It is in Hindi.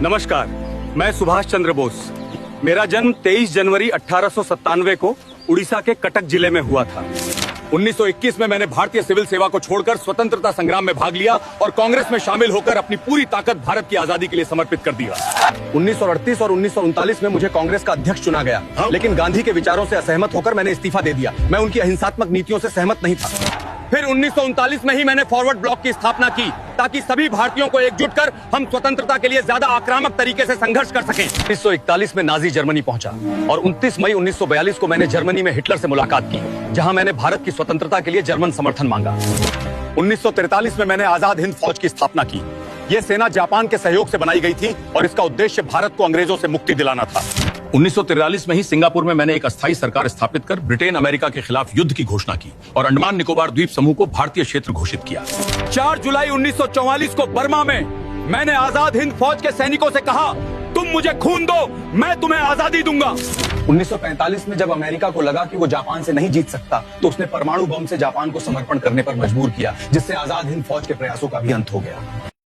नमस्कार, मैं सुभाष चंद्र बोस। मेरा जन्म 23 जनवरी 1897 को उड़ीसा के कटक जिले में हुआ था। 1921 में मैंने भारतीय सिविल सेवा को छोड़कर स्वतंत्रता संग्राम में भाग लिया और कांग्रेस में शामिल होकर अपनी पूरी ताकत भारत की आजादी के लिए समर्पित कर दिया। 1938 और 1939 में मुझे कांग्रेस का अध्यक्ष चुना गया, लेकिन गांधी के विचारों से असहमत होकर मैंने इस्तीफा दे दिया। मैं उनकी अहिंसात्मक नीतियों से सहमत नहीं था। फिर 1939 में ही मैंने फॉरवर्ड ब्लॉक की स्थापना की ताकि सभी भारतीयों को एकजुट कर हम स्वतंत्रता के लिए ज्यादा आक्रामक तरीके से संघर्ष कर सकें। 1941 में नाजी जर्मनी पहुंचा और 29 मई 1942 को मैंने जर्मनी में हिटलर से मुलाकात की, जहां मैंने भारत की स्वतंत्रता के लिए जर्मन समर्थन मांगा। 1943 में मैंने आजाद हिंद फौज की स्थापना की। यह सेना जापान के सहयोग से बनाई गई थी और इसका उद्देश्य भारत को अंग्रेजों से मुक्ति दिलाना था। 1943 में ही सिंगापुर में मैंने एक अस्थायी सरकार स्थापित कर ब्रिटेन अमेरिका के खिलाफ युद्ध की घोषणा की और अंडमान निकोबार द्वीप समूह को भारतीय क्षेत्र घोषित किया। 4 जुलाई 1944 को बर्मा में मैंने आजाद हिंद फौज के सैनिकों से कहा, तुम मुझे खून दो, मैं तुम्हें आजादी दूंगा। 1945 में जब अमेरिका को लगा कि वो जापान से नहीं जीत सकता, तो उसने परमाणु बम से जापान को समर्पण करने पर मजबूर किया, जिससे आजाद हिंद फौज के प्रयासों का भी अंत हो गया।